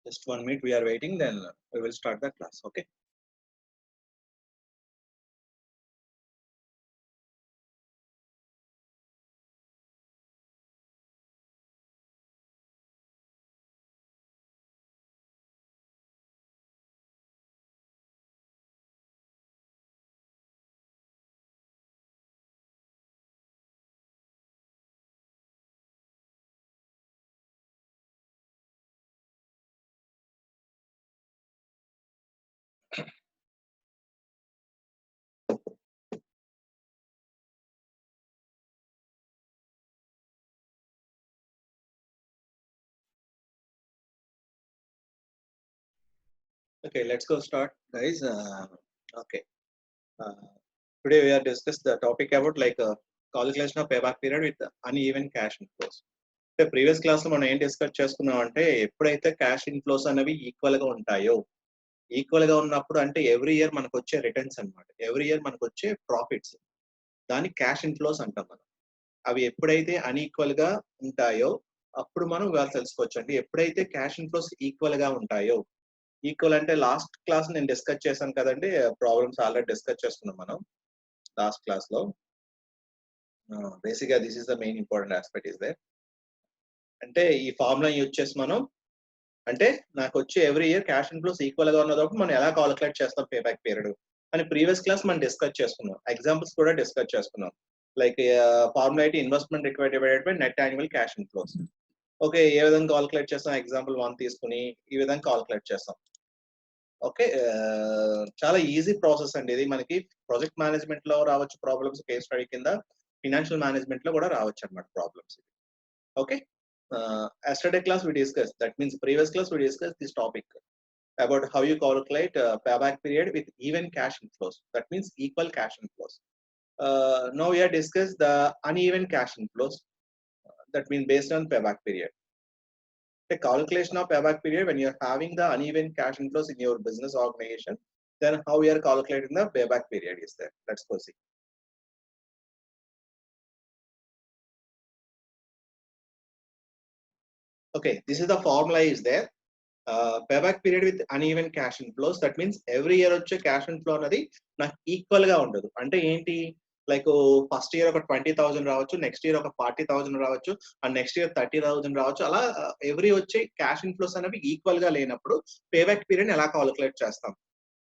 Just 1 minute we are waiting, then we will start the class. Okay. Okay, let's go start, guys. Okay. Uh, Today we are discuss the topic about calculation of payback period with uneven cash inflows. అంటే previous class లో మనం ఏం discuss చేసుకున్నాం అంటే ఎప్పుడైతే cash inflows అనేవి equal గా ఉంటాయో, ఈక్వల్ గా ఉన్నప్పుడు అంటే ఎవ్రీ ఇయర్ మనకు వచ్చే రిటర్న్స్ అన్నమాట, ఎవ్రీ ఇయర్ మనకు వచ్చే ప్రాఫిట్స్, దాన్ని క్యాష్ ఇన్ఫ్లోస్ అంటాం మనం. అవి ఎప్పుడైతే అన్ఈక్వల్ గా ఉంటాయో అప్పుడు మనం ఇవాళ తెలుసుకోవచ్చు అండి. ఎప్పుడైతే క్యాష్ ఇన్ఫ్లోస్ ఈక్వల్ గా ఉంటాయో, ఈక్వల్ అంటే లాస్ట్ క్లాస్ నేను డిస్కస్ చేశాను కదండి, ప్రాబ్లమ్స్ ఆల్రెడీ డిస్కస్ చేసుకున్నాం మనం లాస్ట్ క్లాస్ లో. బేసిక్ గా this is the main important aspect is there. అంటే ఈ ఫార్ములా యూజ్ చేసి మనం, అంటే నాకు వచ్చే every year cash inflows equal గా ఉన్నప్పుడు మనం ఎలా కాలిక్యులేట్ చేస్తాం పేబ్యాక్ పీరియడ్ అని ప్రీవియస్ క్లాస్ మనం డిస్కస్ చేసుకున్నాం. ఎగ్జాంపుల్స్ కూడా డిస్కస్ చేసుకున్నాం. లైక్ ఫార్ములా అయితే investment required divided by net annual cash inflows. Okay, ఏ విధంగా కాలిక్యులేట్ చేస్తాం? ఎగ్జాంపుల్ 1 తీసుకుని ఈ విధంగా కాలిక్యులేట్ చేస్తాం. ఓకే, చాలా ఈజీ ప్రాసెస్ అండి ఇది. మనకి ప్రాజెక్ట్ మేనేజ్మెంట్ లో రావచ్చు ప్రాబ్లమ్స్, కేస్ స్టడీ కింద ఫినాన్షియల్ మేనేజ్మెంట్ లో కూడా రావచ్చు అన్నమాట problems. Okay, yesterday class we discussed, that means previous class we discussed this topic about how you calculate payback period with even cash inflows, that means equal cash inflows. Now we have discussed the uneven cash inflows, that means based on payback period. The calculation of payback period when you are having the uneven cash inflows in your business organization, then how we are calculating the payback period is there. Let's go see. Okay, this is the formula is there. Payback period with uneven cash inflows, that means every year వచ్చే cash inflow అనేది నాకు equal గా ఉండదు. అంటే ఏంటి, like first year ఒక 20,000 రావచ్చు, next year ఒక 40,000 రావచ్చు, అండ్ నెక్స్ట్ ఇయర్ 30,000 రావచ్చు. అలా ఎవ్రీ వచ్చే క్యాష్ ఇన్ఫ్లోస్ అనేవి ఈక్వల్ గా లేనప్పుడు పేబ్యాక్ పీరియడ్ ఎలా కాలిక్యులేట్ చేస్తాం?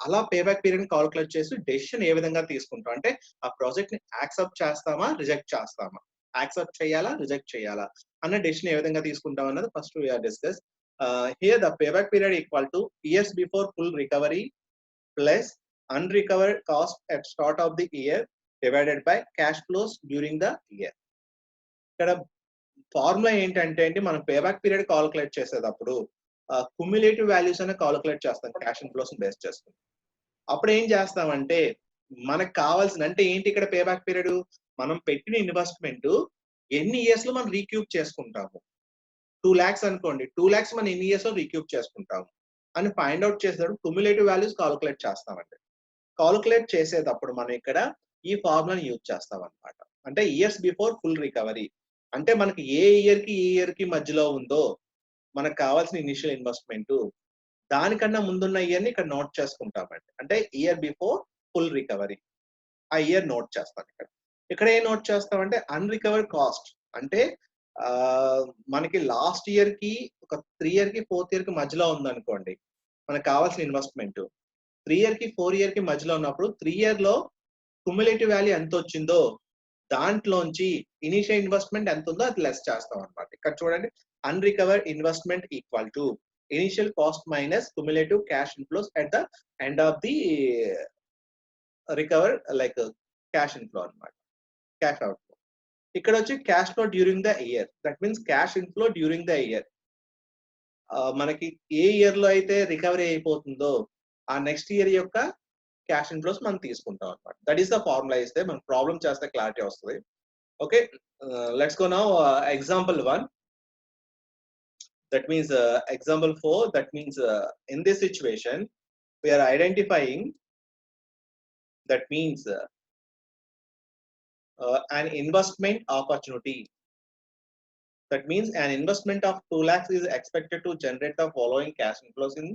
అలా పేబ్యాక్ పీరియడ్ కాలిక్యులేట్ చేసి డెసిషన్ ఏ విధంగా తీసుకుంటాం అంటే ఆ ప్రాజెక్ట్ ని యాక్సెప్ట్ చేస్తామా, రిజెక్ట్ చేస్తామా, యాక్సెప్ట్ చేయాలా, రిజెక్ట్ చేయాలా అన్న డెసిషన్ ఏ విధంగా తీసుకుంటాం అన్నది first we are discuss. Here the payback period equal to years before full recovery plus unrecovered cost at start of the year divided by cash flows during the year. ఇక్కడ formula ఏంటంటే అండి, మనం payback period calculate చేసేటప్పుడు cumulative values అనే calculate చేస్తాం cash inflows base చేసుకుని. అప్పుడు ఏం చేస్తామంటే మనకు కావాల్సిన, అంటే ఏంటి ఇక్కడ పేబ్యాక్ పీరియడ్, మనం పెట్టిన ఇన్వెస్ట్మెంట్ ఎన్ని ఇయర్స్ లో మనం రీక్యూప్ చేసుకుంటాము. 2 lakhs అనుకోండి, 2 lakhs మనం ఎన్ని ఇయర్స్ లో రీక్యూప్ చేసుకుంటాము అని ఫైండ్ అవుట్ చేసేటప్పుడు క్యుములేటివ్ వాల్యూస్ కాలిక్యులేట్ చేస్తామండి. కాలిక్యులేట్ చేసేటప్పుడు మనం ఇక్కడ ఈ ఫార్ములాని యూజ్ చేస్తాం అనమాట. అంటే ఇయర్స్ బిఫోర్ ఫుల్ రికవరీ అంటే మనకి ఏ ఇయర్ కి మధ్యలో ఉందో మనకు కావాల్సిన ఇనిషియల్ ఇన్వెస్ట్మెంట్, దానికన్నా ముందున్న ఇయర్ ని ఇక్కడ నోట్ చేసుకుంటామండి. అంటే ఇయర్ బిఫోర్ ఫుల్ రికవరీ, ఆ ఇయర్ నోట్ చేస్తాం. ఇక్కడ ఇక్కడ ఏం నోట్ చేస్తామంటే అన్రికవర్డ్ కాస్ట్, అంటే మనకి లాస్ట్ ఇయర్ కి ఒక 3 year కి 4th year కి మధ్యలో ఉందనుకోండి మనకు కావాల్సిన ఇన్వెస్ట్మెంట్, 3 year కి 4 year కి మధ్యలో ఉన్నప్పుడు 3 year లో క్యుములేటివ్ వాల్యూ ఎంత వచ్చిందో దాంట్లోంచి ఇనిషియల్ ఇన్వెస్ట్మెంట్ ఎంత ఉందో అది లెస్ చేస్తాం అనమాట. ఇక్కడ చూడండి, unrecovered investment equal to initial cost minus cumulative cash inflows at the end of the recover like cash inflow అనమాట, క్యాష్ అవుట్. ఇక్కడ వచ్చి cash flow during the year, that means cash inflow during the year. మనకి ఏ year లో అయితే recovery అయిపోతుందో ఆ next year యొక్క క్యాష్ ఇన్ఫ్లోస్ మనం తీసుకుంటాం అనమాట. That is the formula. ఇస్తే మనం ప్రాబ్లం చేస్తే క్లారిటీ వస్తుంది. Okay, let's go now example 1, that means example 4, that means in this situation we are identifying, that means an investment opportunity, That means an investment of 2 lakhs is expected to generate the following cash inflows in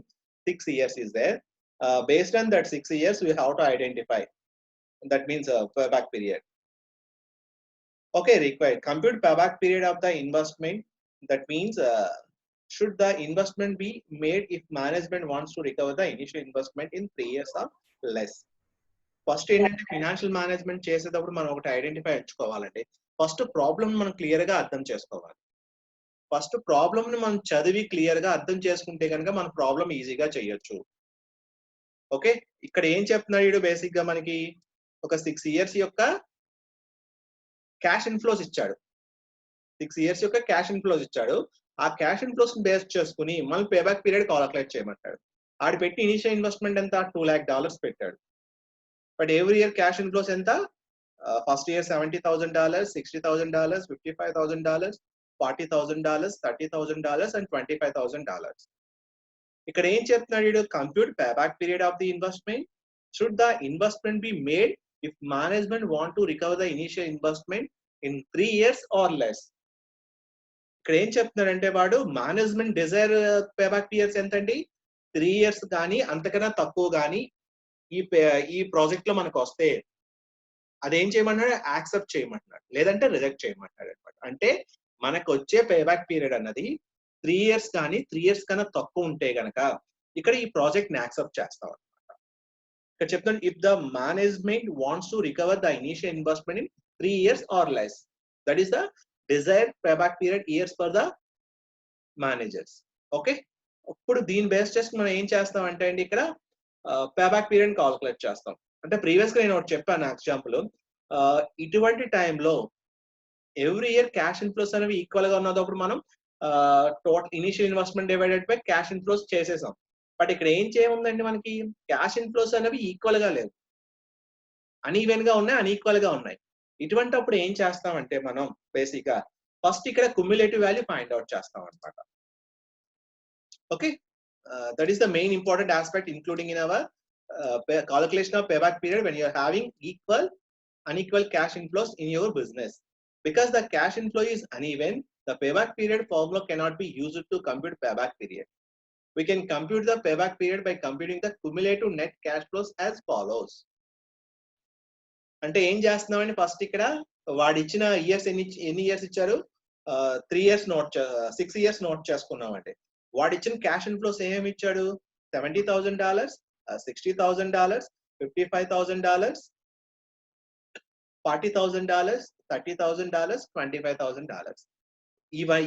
6 years is there. Based on that 6 years, we have to identify. That means payback period. Okay, required. Compute payback period of the investment. That means should the investment be made if management wants to recover the initial investment in 3 years or less. First ఏంటంటే financial management చేసేటప్పుడు మనం ఒకటి identify ఎంచుకోవాలండి. First problem మనం clear గా అర్థం చేసుకోవాలి. First problem ని మనం చదివి క్లియర్ గా అర్థం చేసుకుంటే కనుక మన ప్రాబ్లం ఈజీగా చేయొచ్చు. ఓకే, ఇక్కడ ఏం చెప్తున్నాడు బేసిక్ గా మనకి ఒక 6 years యొక్క క్యాష్ ఇన్ఫ్లోస్ ఇచ్చాడు. 6 years యొక్క క్యాష్ ఇన్ఫ్లోస్ ఇచ్చాడు. ఆ క్యాష్ ఇన్ఫ్లోస్ బేస్ చేసుకుని మళ్ళీ పేబ్యాక్ పీరియడ్ కాలిక్యులేట్ చేయమంటాడు. ఆడు పెట్టి ఇనిషియల్ ఇన్వెస్ట్మెంట్ ఎంత $2 lakh పెట్టాడు. But every year cash inflows ఎంత? First year $70,000, $60,000, $55,000, $40,000, $30,000 and $25,000. ఇక్కడ ఏం చెప్తున్నాడు? Compute payback period of the investment. Should the investment be made if management want to recover the initial investment in 3 years or less. ఇక్కడ ఏం చెప్తున్నాడంటే వాడు management Dzire payback periods ఎంతండి? 3 years కానీ అంతకన్నా తక్కువ కానీ ఈ ప్రాజెక్ట్ లో మనకు వస్తే అదేం చేయమన్నాడు? యాక్సెప్ట్ చేయమంటున్నాడు, లేదంటే రిజెక్ట్ చేయమంటాడు అనమాట. అంటే మనకు వచ్చే పేబ్యాక్ పీరియడ్ అన్నది 3 years కానీ 3 years కన్నా తక్కువ ఉంటే గనక ఇక్కడ ఈ ప్రాజెక్ట్ ని యాక్సెప్ట్ చేస్తాం అనమాట. ఇక్కడ చెప్తాను, if the management wants to recover the initial investment in 3 years or less, that is the desired payback period years for the managers. Okay, ఇప్పుడు దీని బేస్ చేసుకుని మనం ఏం చేస్తాం అంటే అండి ఇక్కడ పేబ్యాక్ పీరియడ్ కాలిక్యులేట్ చేస్తాం. అంటే ప్రీవియస్ గా నేను ఒకటి చెప్పాను ఎగ్జాంపుల్. ఇటువంటి టైంలో ఎవ్రీ ఇయర్ క్యాష్ ఇన్ఫ్లోస్ అనేవి ఈక్వల్ గా ఉన్నప్పుడు మనం total initial investment divided by cash inflows చేసేసాం. బట్ ఇక్కడ ఏం చేయముందండి, మనకి క్యాష్ ఇన్ఫ్లోస్ అనేవి ఈక్వల్ గా లేవు, అన్ఈవెన్ గా ఉన్నాయి, అన్ఈక్వల్ గా ఉన్నాయి. ఇటువంటి అప్పుడు ఏం చేస్తామంటే మనం బేసిక్ గా ఫస్ట్ ఇక్కడ క్యుములేటివ్ వాల్యూ ఫైండ్ అవుట్ చేస్తాం అనమాట. Okay, that is the main important aspect including in our calculation of payback period when you are having equal unequal cash inflows in your business. Because the cash inflow is uneven, the payback period formula cannot be used to compute payback period. We can compute the payback period by computing the cumulative net cash flows as follows. అంటే ఏం చేస్తున్నామని first ఇక్కడ వాడు ఇచ్చిన years ఎన్ని years ఇచ్చారు? 3 years note 6 years note చేసుకున్నామంటే వాడు ఇచ్చిన క్యాష్ ఇన్ఫ్లోస్ ఏమేమి ఇచ్చాడు? $70,000, $60,000, $55,000, $40,000, $30,000, $25,000.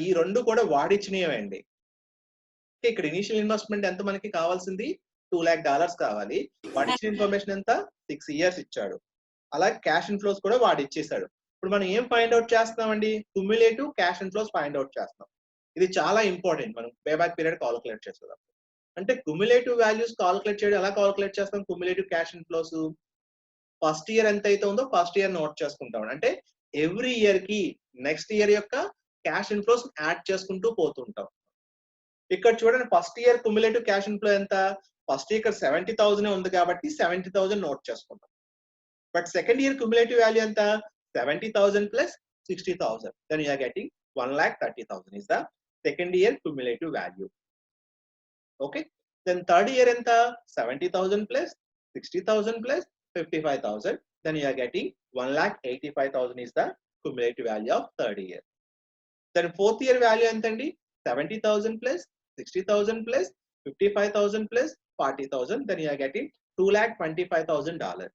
ఈ రెండు కూడా వాడిచ్చినవండి. ఇక్కడ ఇనిషియల్ ఇన్వెస్ట్మెంట్ ఎంత మనకి కావాల్సింది? $2 lakh కావాలి. వాడిచ్చిన ఇన్ఫర్మేషన్ ఎంత? 6 years ఇచ్చాడు. అలాగే క్యాష్ ఇన్ఫ్లోస్ కూడా వాడు ఇచ్చేసాడు. ఇప్పుడు మనం ఏం ఫైండ్ అవుట్ చేస్తామండి? Cumulative cash inflows find out చేస్తాం. ఇది చాలా ఇంపార్టెంట్ మనం పేబ్యాక్ పీరియడ్ కాలిక్యులేట్ చేసేదాం. అంటే క్యుములేటివ్ వాల్యూస్ కాలిక్యులేట్ చేయడం ఎలా కాలిక్యులేట్ చేస్తాం? Cumulative cash inflows first year ఎంత అయితే ఉందో ఫస్ట్ ఇయర్ నోట్ చేసుకుంటాం. అంటే ఎవ్రీ ఇయర్ కి నెక్స్ట్ ఇయర్ యొక్క క్యాష్ ఇన్ఫ్లోస్ యాడ్ చేసుకుంటూ పోతుంటాం. ఇక్కడ చూడండి, first year cumulative cash inflow ఎంత? ఫస్ట్ ఇయర్ 70,000 ఉంది కాబట్టి 70,000 నోట్ చేసుకుంటాం. But second year cumulative value ఎంత? 70,000 plus 60,000. Then you are getting 1,30,000 is the second year cumulative value. Okay. Then third year enta? 70,000 plus 60,000 plus 55,000. Then you are getting 1,85,000 is the cumulative value of third year. Then fourth year value entandi? 70,000 plus 60,000 plus 55,000 plus 40,000. Then you are getting $2,25,000.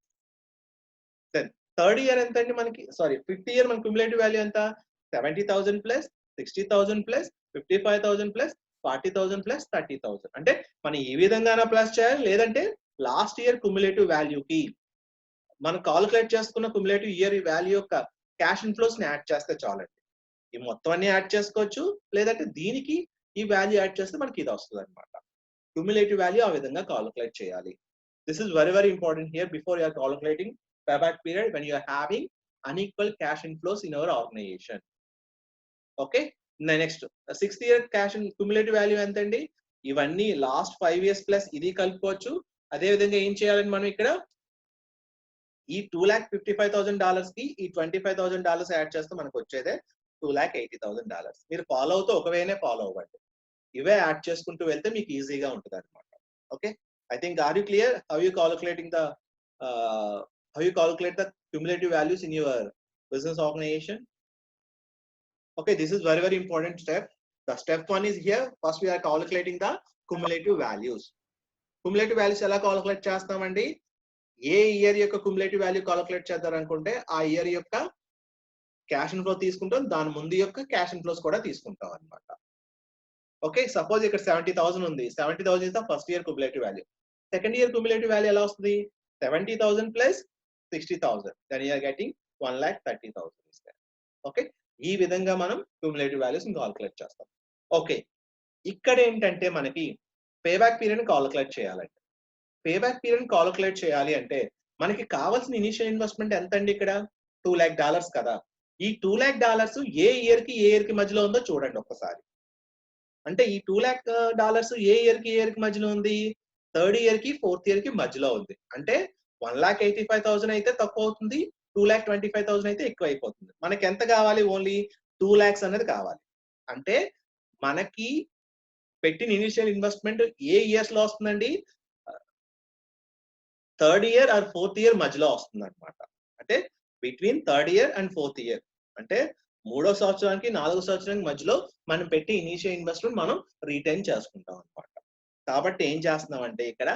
Then third year entandi manaki? Sorry, fifth year man cumulative value enta? 70,000 plus 60,000 plus 55,000 plus 40,000 plus 30,000. అంటే మనం ఈ విధంగానే plus చేయాలి, లేదంటే last year cumulative వాల్యూకి మనం calculate చేసుకున్న cumulative year value యొక్క cash inflows ని యాడ్ చేస్తే చాలండి. ఈ మొత్తం అన్ని యాడ్ చేసుకోవచ్చు, లేదంటే దీనికి ఈ వాల్యూ యాడ్ చేస్తే మనకి ఇది వస్తుంది అనమాట. క్యుములేటివ్ వాల్యూ ఆ విధంగా కాలిక్యులేట్ చేయాలి. This is very very important here before you are calculating payback period when you are having unequal cash inflows in our organization. Okay. Next 6th year cash cumulative value ఎంత అండి? ఇవన్నీ last 5 years plus ఇది కలుపుకోవచ్చు. అదే విధంగా ఏం చేయాలని మనం ఇక్కడ ఈ $2,55,000 కి ఈ $25,000 యాడ్ చేస్తే మనకు వచ్చేదే $2,80,000. మీరు ఫాలో అవుతూ ఒక వేనే ఫాలో అవ్వండి. ఇవే యాడ్ చేసుకుంటూ వెళ్తే మీకు ఈజీగా ఉంటుంది అనమాట. Okay, I think are you clear how you calculating the how you calculate the cumulative values in your business organization? Okay, this is very, very important step. The step one is here. First, we are calculating the cumulative values. Cumulative values ఎలా calculate చేస్తామండి? ఏ year యొక్క cumulative value calculate చేద్దారనుకుంటే ఆ year యొక్క cash inflow తీసుకుంటాం, దాని ముందు యొక్క cash inflows కూడా తీసుకుంటాం అనమాట. ఓకే, సపోజ్ ఇక్కడ 70,000 ఉంది. 70,000 is the first year cumulative value. Second year cumulative value ఎలా వస్తుంది? 70,000 plus 60,000. Then you are getting 1,30,000 is there. Okay, ఈ విధంగా మనం క్యూములేటివ్ వాల్యూస్ కాలిక్యులేట్ చేస్తాం. ఓకే, ఇక్కడ ఏంటంటే మనకి పేబ్యాక్ పీరియడ్ కాలిక్యులేట్ చేయాలంటే, పేబ్యాక్ పీరియడ్ కాలిక్యులేట్ చేయాలి అంటే మనకి కావాల్సిన ఇనిషియల్ ఇన్వెస్ట్మెంట్ ఎంత అండి? ఇక్కడ $2 lakh కదా. ఈ $2 lakh ఏ ఇయర్ కి మధ్యలో ఉందో చూడండి ఒక్కసారి. అంటే ఈ $2 lakh ఏ ఇయర్ కి మధ్యలో ఉంది? థర్డ్ ఇయర్ కి ఫోర్త్ ఇయర్ కి మధ్యలో ఉంది. అంటే 1,85,000 అయితే తక్కువ అవుతుంది, 2,25,000 అయితే ఎక్కువ అయిపోతుంది. మనకి ఎంత కావాలి? ఓన్లీ 2 lakhs అనేది కావాలి. అంటే మనకి పెట్టిన ఇనిషియల్ ఇన్వెస్ట్మెంట్ ఏ ఇయర్స్ లో వస్తుందండి? Third year or fourth year మధ్యలో వస్తుంది అనమాట. అంటే between third year and fourth year, అంటే 3వ సంవత్సరానికి 4వ సంవత్సరానికి మధ్యలో మనం పెట్టి ఇనిషియల్ ఇన్వెస్ట్మెంట్ మనం రిటైన్ చేసుకుంటాం అనమాట. కాబట్టి ఏం చేస్తున్నాం అంటే ఇక్కడ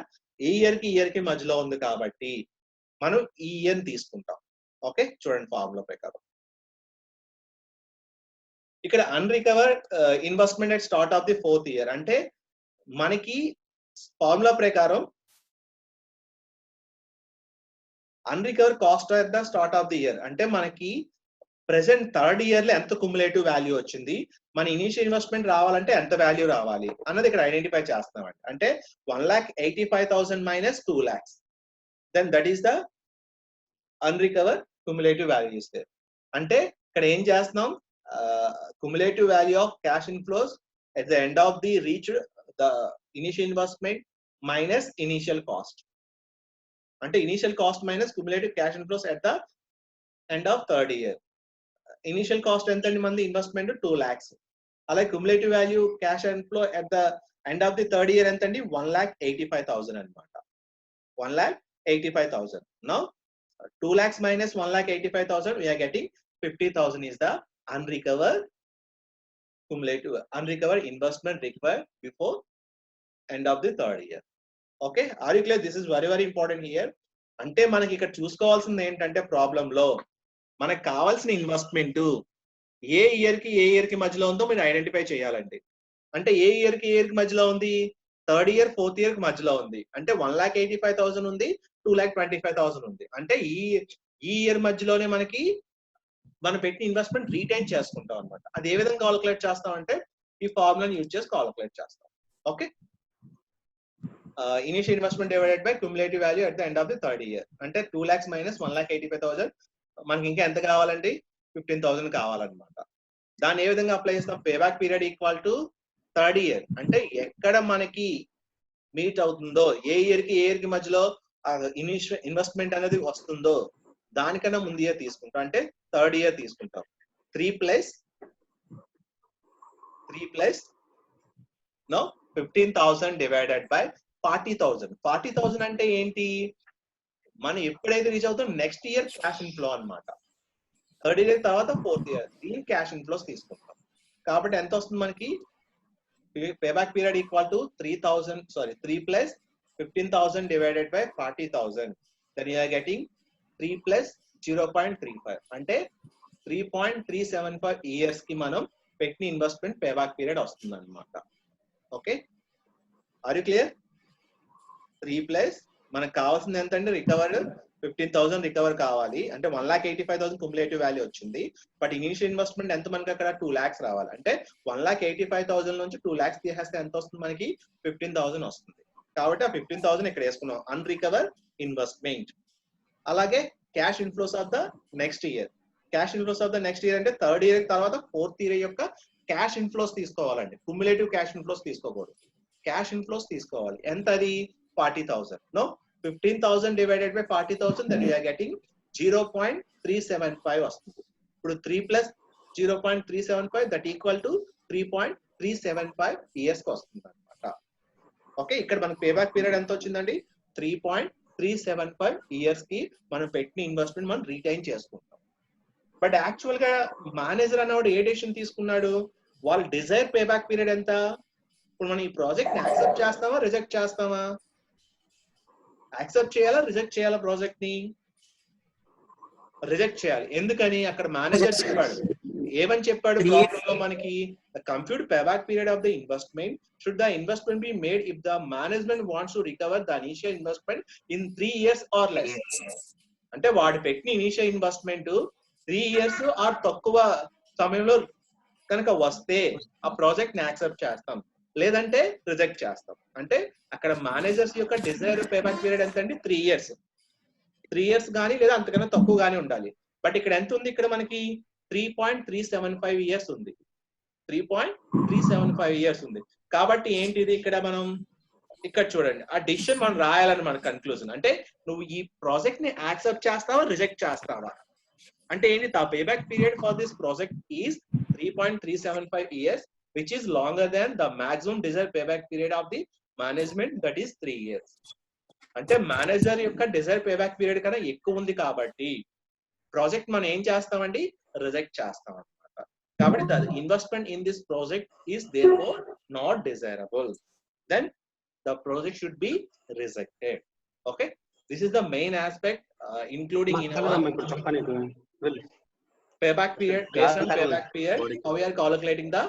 ఈ ఇయర్ కి మధ్యలో ఉంది కాబట్టి మనం ఈ ఇయర్ తీసుకుంటాం. ఓకే, చూడండి ఫార్ములా ప్రకారం ఇక్కడ unrecover investment at start of the fourth year, అంటే మనకి ఫార్ములా ప్రకారం unrecover cost at the start of the year అంటే మనకి ప్రెసెంట్ థర్డ్ ఇయర్ లో ఎంత కుములేటివ్ వాల్యూ వచ్చింది, మన ఇనిషియల్ ఇన్వెస్ట్మెంట్ రావాలంటే ఎంత వాల్యూ రావాలి అన్నది ఇక్కడ ఐడెంటిఫై చేస్తామండి. అంటే 1,85,000 minus 2 lakhs, then that is the unrecover cumulative value is there. అంటే ఇక్కడ ఏం చేస్తున్నాం? cumulative value of cash inflows at the end of the reached the initial investment minus initial cost. అంటే initial cost minus cumulative cash inflows at the end of third year. Initial cost ఎంత అండి? మంది investment 2 lakhs. అలాగే cumulative value cash inflow at the end of the third year ఎంత అండి? 1,85,000 అన్నమాట. 1,85,000. Now 2 lakhs minus 1,85,000 we are getting 50,000 is the unrecovered investment required before end of the third year. Okay, are you clear? This is very, very important here. అంటే మనకి ఇక్కడ చూసుకోవాల్సింది ఏంటంటే problem లో మనకు కావాల్సిన ఇన్వెస్ట్మెంట్ ఏ ఇయర్ కి మధ్యలో ఉందో మీరు ఐడెంటిఫై చేయాలండి. అంటే ఏ ఇయర్ కి మధ్యలో ఉంది? థర్డ్ ఇయర్ ఫోర్త్ ఇయర్ కి మధ్యలో ఉంది. అంటే 1,85,000 ఉంది, 2,25,000 ఉంది. అంటే ఈ ఇయర్ మధ్యలోనే మనకి మనం పెట్టి ఇన్వెస్ట్మెంట్ రీటైన్ చేసుకుంటాం అనమాట. అది ఏ విధంగా కాలిక్యులేట్ చేస్తాం అంటే ఈ ఫార్ములాని యూజ్ చేసి కాలిక్యులేట్ చేస్తాం. Okay, initial investment divided by cumulative value at the end of the third year. అంటే 2 lakhs మైనస్ 1,85,000, మనకి ఇంకా ఎంత కావాలండి? 15,000 కావాలన్నమాట. దాన్ని ఏ విధంగా అప్లై చేస్తాం? Payback period equal to third year. అంటే ఎక్కడ మనకి మీట్ అవుతుందో, ఏ ఇయర్ కి మధ్యలో ఇనిషియల్ ఇన్వెస్ట్మెంట్ అనేది వస్తుందో దానికన్నా ముందు ఇయర్ తీసుకుంటాం. అంటే థర్డ్ ఇయర్ తీసుకుంటాం. 3 ప్లస్ 15,000 డివైడెడ్ బై 40,000. 40,000 అంటే ఏంటి? మనం ఎప్పుడైతే రీచ్ అవుతాం నెక్స్ట్ ఇయర్ క్యాష్ ఇన్ఫ్లో అన్నమాట. థర్డ్ ఇయర్ తర్వాత ఫోర్త్ ఇయర్ దీని క్యాష్ ఇన్ఫ్లోస్ తీసుకుంటాం. కాబట్టి ఎంత వస్తుంది మనకి? Payback period equal to 3 plus 15,000 divided by 40,000. Then you are getting 3 plus 0.35 అంటే 3.375 ఇయర్స్ కి మనం పెట్టిన ఇన్వెస్ట్మెంట్ పేబ్యాక్ పీరియడ్ వస్తుంది అనమాట. Okay, are you clear? 3 plus మనకు కావాల్సింది ఎంత అండి? రికవర్ 15,000 రికవర్ కావాలి. అంటే 1,85,000 కుములేటివ్ వాల్యూ వచ్చింది. బట్ ఇనిషియల్ ఇన్వెస్ట్మెంట్ ఎంత మనకి అక్కడ 2 lakhs రావాలి. అంటే 1,85,000 నుంచి 2 lakhs తీసేస్తే ఎంత వస్తుంది మనకి? 15,000 వస్తుంది. కాబట్టి ఆ 15,000 ఇక్కడ వేసుకున్నాం అన్రికవర్ ఇన్వెస్ట్మెంట్. అలాగే cash inflows of the next year. Cash inflows of the next year అంటే థర్డ్ ఇయర్ తర్వాత ఫోర్త్ ఇయర్ యొక్క క్యాష్ ఇన్ఫ్లోస్ తీసుకోవాలండి. కుములేటివ్ క్యాష్ ఇన్ఫ్లోస్ తీసుకోకూడదు. క్యాష్ ఇన్ఫ్లోస్ తీసుకోవాలి. ఎంత అది? 40,000. No, 15,000 divided by 40,000 then you are getting 0.375 వస్తుంది. ఇప్పుడు 3 plus 0.375 that equal to 3.375 years కి వస్తుంది అనమాట. ఓకే, ఇక్కడ మనకి పేబ్యాక్ పీరియడ్ ఎంత వచ్చిందండి? 3.375 ఇయర్స్ కి మనం పెట్టిన ఇన్వెస్ట్మెంట్ మనం రిటైన్ చేసుకుంటాం. బట్ యాక్చువల్ గా మేనేజర్ అన్నవాడు ఏ డెసిషన్ తీసుకున్నాడు? వాళ్ళ డిజైర్ పేబ్యాక్ పీరియడ్ ఎంత? ఇప్పుడు మనం ఈ ప్రాజెక్ట్ ని యాక్సెప్ట్ చేస్తామా రిజెక్ట్ చేస్తామా? యాక్సెప్ట్ చేయాలా రిజెక్ట్ చేయాలా? ప్రాజెక్ట్ ని రిజెక్ట్ చేయాలి. ఎందుకని? అక్కడ మేనేజర్ చెప్పాడు, ఏమని చెప్పాడు ప్రాబ్లం లో మనకి? Compute payback period of the investment should the investment be made if the management wants to recover the initial investment in 3 years or less. అంటే వాడు పెట్టిన ఇనిషియల్ ఇన్వెస్ట్మెంట్ 3 years ఆర్ తక్కువ సమయంలో కనుక వస్తే ఆ ప్రాజెక్ట్ ని యాక్సెప్ట్ చేస్తాం, లేదంటే రిజెక్ట్ చేస్తాం. అంటే అక్కడ మేనేజర్స్ యొక్క డిజైర్ పేబ్యాక్ పీరియడ్ ఎంత అండి? 3 years. 3 years కానీ లేదా అంతకన్నా తక్కువ కానీ ఉండాలి. బట్ ఇక్కడ ఎంత ఉంది? ఇక్కడ మనకి 3.375 years ఉంది. 3.375 years ఉంది. కాబట్టి ఏంటిది ఇక్కడ మనం ఇక్కడ చూడండి, ఆ డిసిషన్ మనం రాయాలని మన కన్క్లూజన్. అంటే నువ్వు ఈ ప్రాజెక్ట్ ని యాక్సెప్ట్ చేస్తావా రిజెక్ట్ చేస్తావా? అంటే ఏంటి? The payback period for this project is 3.375 years, which is longer than the maximum desired payback period of the management, that is 3 years. అంటే మేనేజర్ యొక్క డిజైర్ పేబ్యాక్ పీరియడ్ కన్నా ఎక్కువ ఉంది కాబట్టి ప్రాజెక్ట్ మనం ఏం చేస్తామండి? రిజెక్ట్ చేస్తాం అన్నమాట. కాబట్టి the investment in this project is therefore not desirable, then the project should be rejected. Okay, this is the main aspect including in our payback period. Based on payback period, how we are calculating the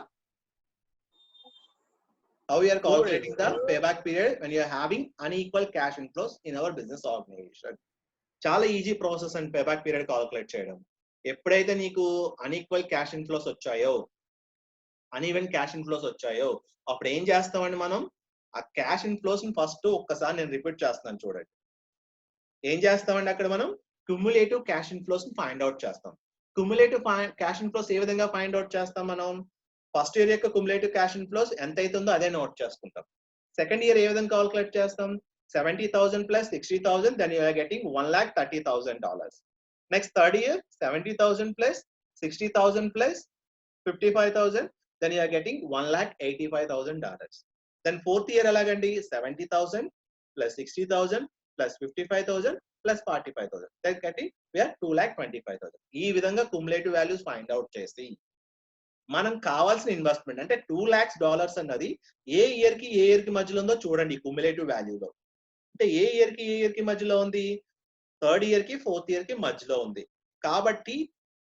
payback period when you are having unequal cash inflows in our business organization. చాలా easy process and payback period calculate చేయడం. ఎప్పుడైతే నీకు unequal cash inflows వచ్చాయో, uneven cash inflows వచ్చాయో, అప్పుడు ఏం చేస్తామండి మనం? ఆ క్యాష్ ఇన్ఫ్లోస్ ని ఫస్ట్ ఒక్కసారి నేను రిపీట్ చేస్తున్నాను చూడండి. ఏం చేస్తామండి అక్కడ మనం? క్యుములేటివ్ క్యాష్ ఇన్ఫ్లోస్ ని ఫైండ్ అవుట్ చేస్తాం. క్యుములేటివ్ క్యాష్ ఇన్ఫ్లోస్ ఏ విధంగా ఫైండ్ అవుట్ చేస్తాం మనం? ఫస్ట్ ఇయర్ యొక్క క్యుములేటివ్ క్యాష్ ఇన్ఫ్లోస్ ఎంత అవుతుందో అదే నోట్ చేసుకుంటాం. సెకండ్ ఇయర్ ఏ విధంగా కాలిక్యులేట్ చేస్తాం? 70,000 plus 60,000, then you are getting $130,000. Next third year 70,000 plus 60,000 plus 55,000, then you are getting $185,000. Then fourth year elagandi 70,000 plus 60,000 plus 55,000 plus 45,000, then getting we are $225,000. ఈ విధంగా cumulative values find out చేసి మనం కావాల్సిన investment అంటే $2 lakhs అన్నది ఏ year కి మధ్యలో ఉందో చూడండి. క్యుములేటివ్ వాల్యూలో అంటే ఏ ఇయర్ కి మధ్యలో ఉంది? థర్డ్ ఇయర్ కి ఫోర్త్ ఇయర్ కి మధ్యలో ఉంది. కాబట్టి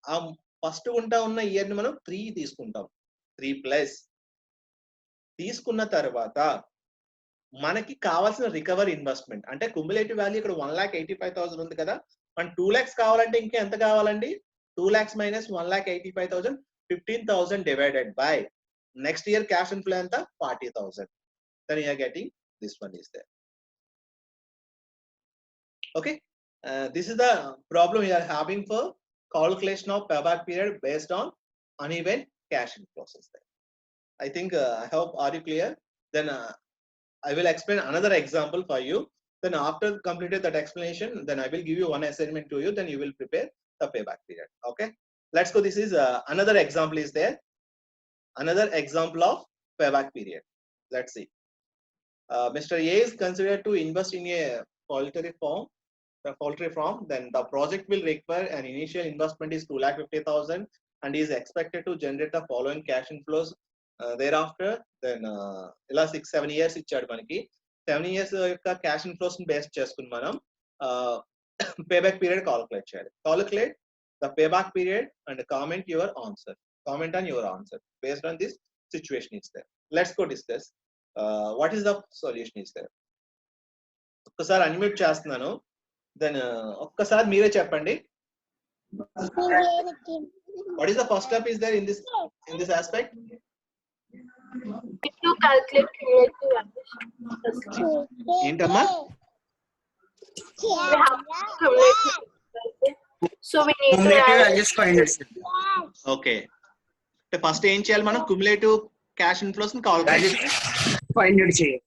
ఆ ఫస్ట్ ఉన్న ఇయర్ ని మనం 3 తీసుకుంటాం. 3+ తీసుకున్న తర్వాత మనకి కావాల్సిన రికవర్ ఇన్వెస్ట్మెంట్ అంటే క్యుములేటివ్ వాల్యూ ఇక్కడ 1,85,000 ఉంది కదా, మన 2 lakhs కావాలంటే ఇంకా ఎంత కావాలండి? 2 lakhs minus 1,85,000, 15,000 divided by next year cash inflow ఎంత? 40,000. Then you are getting this one is there. Okay, this is the problem we are having for calculation of payback period based on uneven cash inflows. I think I hope are you clear? Then I will explain another example for you. Then after completed that explanation, then I will give you one assignment to you. Then you will prepare the payback period. Okay, let's go. This is another example is there. Another example of payback period. Let's see. Mr. A is considered to invest in a poultry farm. Then the project will require an initial investment is 2,50,000 and is expected to generate the following cash inflows thereafter. Then ఇలా 6-7 years ఇచ్చాడు మనకి. 7 years యొక్క cash inflows ని base చేసుకుని మనం payback period calculate చేయాలి. Calculate the payback period and comment your answer. Comment on your answer based on this situation is there. Let's go discuss what is the solution is there. ఒక్కసారి unmute చేస్తున్నాను. దెన్ ఒక్కసారి మీరే చెప్పండి. What is the first step is there in this aspect? To calculate cumulative ఏంటమ్మా? we have cumulative, so we need to add. Okay, అంటే first ఏం చేయాలి మనం? క్యుములేటివ్ క్యాష్ ఇన్ఫ్లోస్ ని కాలిక్యులేట్ చేయాలి.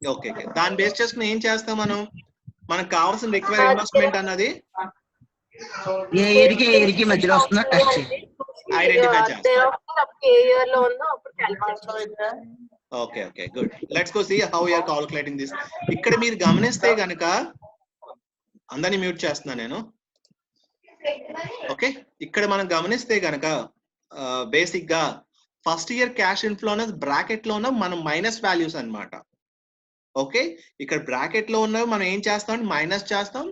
ఓకే, దాన్ని బేస్ చేసుకుని ఏం చేస్తాం మనం? మనకు కావాల్సిన రిక్వైర్ ఇన్వెస్ట్మెంట్ అన్నది ఏ ఇయర్ కి మధ్యలో వస్తుందో టెస్ట్ చేయండి. Identify చేస్తాం. ఏ ఇయర్ లో ఉందో అప్పుడు calculate. Okay okay good. Let's go see how you are calculating this. ఇక్కడ మీరు గమనిస్తే గనుక అందరినీ మ్యూట్ చేస్తున్నాను నేను. ఓకే, ఇక్కడ మనం గమనిస్తే గనక బేసిక్ గా ఫస్ట్ ఇయర్ క్యాష్ ఇన్ఫ్లో అనేది బ్రాకెట్ లో ఉన్న మనం మైనస్ వాల్యూస్ అన్నమాట. ఓకే, ఇక్కడ బ్రాకెట్ లో ఉన్నవి మనం ఏం చేస్తాం, మైనస్ చేస్తాం,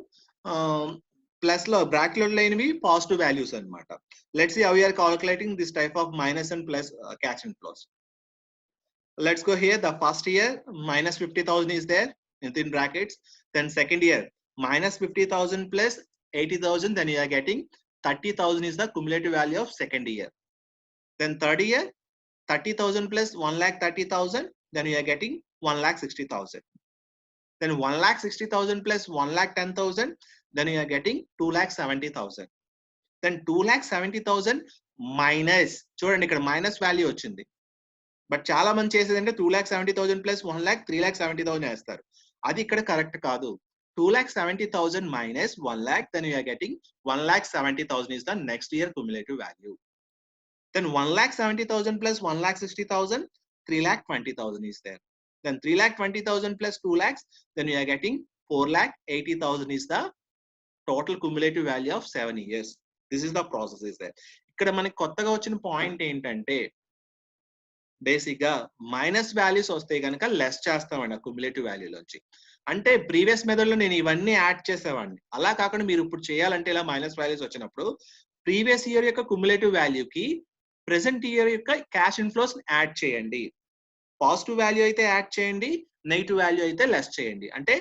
ప్లస్ లో బ్రాకెట్ లో లేనివి పాజిటివ్ వాల్యూస్ అన్నమాట. Let's see how you are calculating this type of minus and plus cash inflows. Let's go here. The first year minus 50,000 is there within brackets. Then second year minus 50,000 plus 80,000. Then you are getting 30,000 is the cumulative value of second year. Then third year 30,000 plus 1,30,000. Then you are getting 1,60,000. Then 1,60,000 plus 1,10,000. Then you are getting 2,70,000. Then 2,70,000 minus. చూడండి ఇక్కడ minus value వచ్చింది. But చాలా మంది చేసేది అంటే 2,70,000 plus 1,00,000 3,70,000 వేస్తారు. అది ఇక్కడ కరెక్ట్ కాదు. 2,70,000 minus 1,00,000, then you are getting 1,70,000 is the next year cumulative value. Then 1,70,000 plus 1,60,000, 3,20,000 is there. Then 3,20,000 plus 2,00,000, then you are getting 4,80,000 is the total cumulative value of 7 years. This is the process is there. ఇక్కడ మనకి కొత్తగా వచ్చిన point ఏంటంటే basic గా minus values వస్తే కనుక less చేస్తామండి accumulative value నుంచి. అంటే ప్రీవియస్ మెథడ్ లో నేను ఇవన్నీ యాడ్ చేసేవాడిని. అలా కాకుండా మీరు ఇప్పుడు చేయాలంటే ఇలా మైనస్ వాల్యూస్ వచ్చినప్పుడు ప్రీవియస్ ఇయర్ యొక్క క్యుములేటివ్ వాల్యూకి ప్రెసెంట్ ఇయర్ యొక్క క్యాష్ ఇన్ఫ్లోస్ యాడ్ చేయండి. పాజిటివ్ వాల్యూ అయితే యాడ్ చేయండి, నెగిటివ్ వాల్యూ అయితే లెస్ చేయండి. అంటే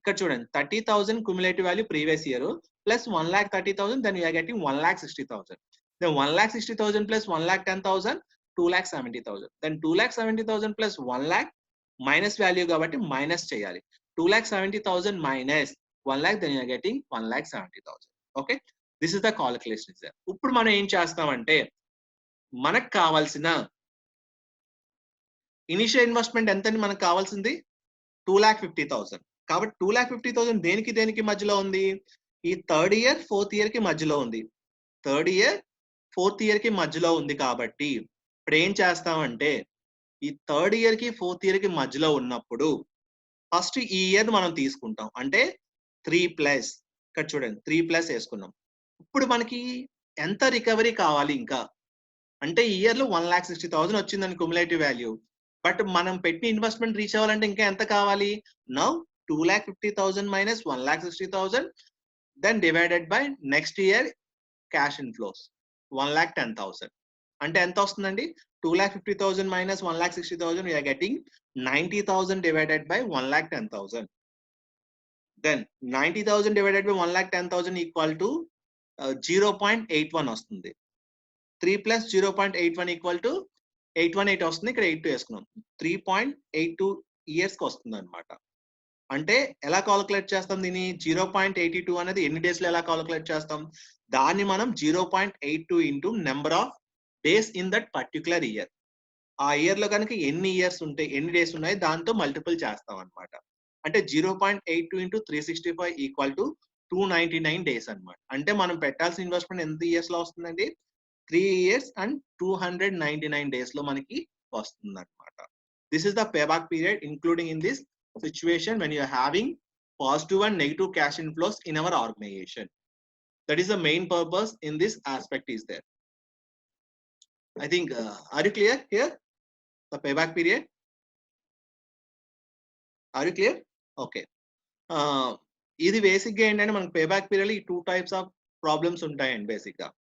ఇక్కడ చూడండి 30,000 cumulative value previous year plus 1,30,000, then you are getting 1,60,000. Then 1,60,000 plus 1,10,000, 2,70,000. Then 2,70,000 plus 1,00,000 minus value కాబట్టి మైనస్ చేయాలి. 2,70,000 minus 1,00,000, then you are getting 1,70,000. Okay, this is the calculation. ఇప్పుడు మనం ఏం చేస్తామంటే మనకు కావాల్సిన ఇనిషియల్ ఇన్వెస్ట్మెంట్ ఎంతని మనకు కావాల్సింది 2,50,000. కాబట్టి 2,50,000 దేనికి దేనికి మధ్యలో ఉంది, ఈ థర్డ్ ఇయర్ ఫోర్త్ ఇయర్ కి మధ్యలో ఉంది. థర్డ్ ఇయర్ ఫోర్త్ ఇయర్ కి మధ్యలో ఉంది కాబట్టి ఇప్పుడు ఏం చేస్తామంటే ఈ థర్డ్ ఇయర్ కి ఫోర్త్ ఇయర్ కి మధ్యలో ఉన్నప్పుడు ఫస్ట్ ఈ ఇయర్ మనం తీసుకుంటాం. అంటే 3+, ఇక్కడ చూడండి 3+ వేసుకున్నాం. ఇప్పుడు మనకి ఎంత రికవరీ కావాలి ఇంకా అంటే ఈ ఇయర్ లో 1,60,000 వచ్చిందని క్యుములేటివ్ వాల్యూ. బట్ మనం పెట్టిన ఇన్వెస్ట్మెంట్ రీచ్ అవ్వాలంటే ఇంకా ఎంత కావాలి, now 2,50,000 minus 1,60,000, then divided by next year cash inflows 1,10,000. అంటే ఎంత వస్తుందండి, 2,50,000 minus 1,60,000, we are getting 90,000 divided by 1,10,000. Then 90,000 divided by 1,10,000 equal to 0.81 వస్తుంది. 3 plus 0.81 equal to 818 వస్తుంది. ఇక్కడ 82 వేసుకున్నాం. 3.82 years కి వస్తుంది అనమాట. అంటే ఎలా కాలిక్యులేట్ చేస్తాం దీన్ని, 0.82 అనేది ఎన్ని డేస్ లో ఎలా కాలిక్యులేట్ చేస్తాం, దాన్ని మనం 0.82 into number of days in that particular year. ఆ ఇయర్ లో కనుక ఎన్ని ఇయర్స్ ఉంటాయి, ఎన్ని డేస్ ఉన్నాయి దాంతో మల్టిపుల్ చేస్తాం అనమాట. అంటే 0.82 ఇంటూ 365 ఈక్వల్ టు 299 డేస్ అనమాట. అంటే మనం పెట్టాల్సిన ఇన్వెస్ట్మెంట్ ఎంత ఇయర్స్ లో వస్తుందండి, 3 years and 299 days లో మనకి వస్తుంది అనమాట. This is the payback period including in this situation when you are having positive and negative cash inflows in our organization. That is the main purpose in this aspect is there. I think are you clear here the payback period? Are you clear? Okay. ఇది basic గా ఏంటంటే మనకి payback period ఈ 2 types of problems ఉంటాయండి. Basic గా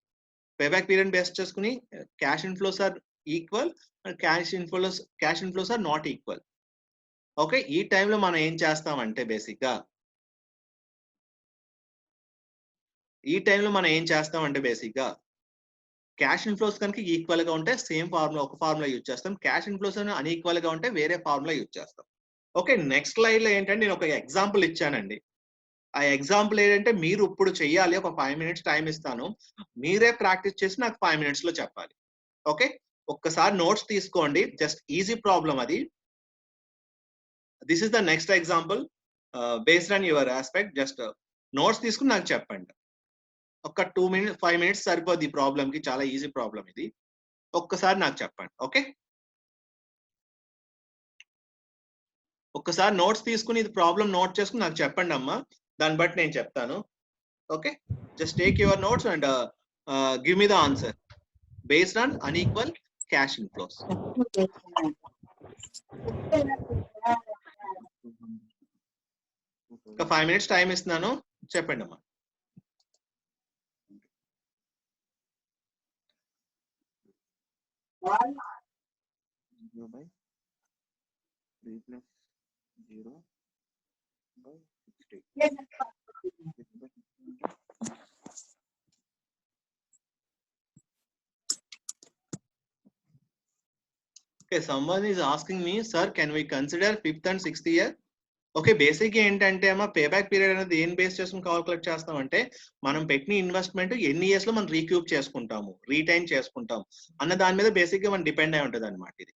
payback period base చేసుకుని cash inflows are equal and cash inflows are not equal. Okay, ఈ టైంలో మనం ఏం చేస్తామంటే బేసిక్ గా క్యాష్ ఇన్ఫ్లోస్ కనుక ఈక్వల్ గా ఉంటే సేమ్ ఫార్ములా, ఒక ఫార్ములా యూజ్ చేస్తాం. క్యాష్ ఇన్ఫ్లోస్ అన్ఈక్వల్ గా ఉంటే వేరే ఫార్ములా యూజ్ చేస్తాం. ఓకే, నెక్స్ట్ స్లైడ్ లో ఏంటంటే నేను ఒక ఎగ్జాంపుల్ ఇచ్చానండి. ఆ ఎగ్జాంపుల్ ఏంటంటే మీరు ఇప్పుడు చెయ్యాలి, ఒక 5 minutes టైం ఇస్తాను, మీరే ప్రాక్టీస్ చేసి నాకు 5 minutes లో చెప్పాలి. ఓకే, ఒక్కసారి నోట్స్ తీసుకోండి, జస్ట్ ఈజీ ప్రాబ్లం అది. This is the next example based on your aspect. Just notes తీసుకుని నాకు చెప్పండి. ఒక 5 minutes సరిపోద్ది ఈ ప్రాబ్లం కి. చాలా ఈజీ ప్రాబ్లం ఇది. ఒక్కసారి నాకు చెప్పండి. ఓకే, ఒక్కసారి నోట్స్ తీసుకుని ఇది ప్రాబ్లం నోట్ చేసుకుని నాకు చెప్పండి అమ్మా. దాన్ని బట్టి నేను చెప్తాను. Okay, just take your notes and give me the answer based on unequal cash inflows. ఒక 5 minutes టైం ఇస్తున్నాను, చెప్పండి అమ్మా. Okay, someone is asking me, sir, can we consider 5th and 6th year? Okay, basic ఏంటంటే అమ్మా payback period అనేది ఏం base చేసుకుని calculate చేస్తామంటే మనం పెట్టిన ఇన్వెస్ట్మెంట్ ఎన్ని ఇయర్స్ లో మనం రీక్యూప్ చేసుకుంటాము, రీటైన్ చేసుకుంటాం అన్న దాని మీద బేసిక్ గా మనం డిపెండ్ అయి ఉంటుంది అనమాట ఇది.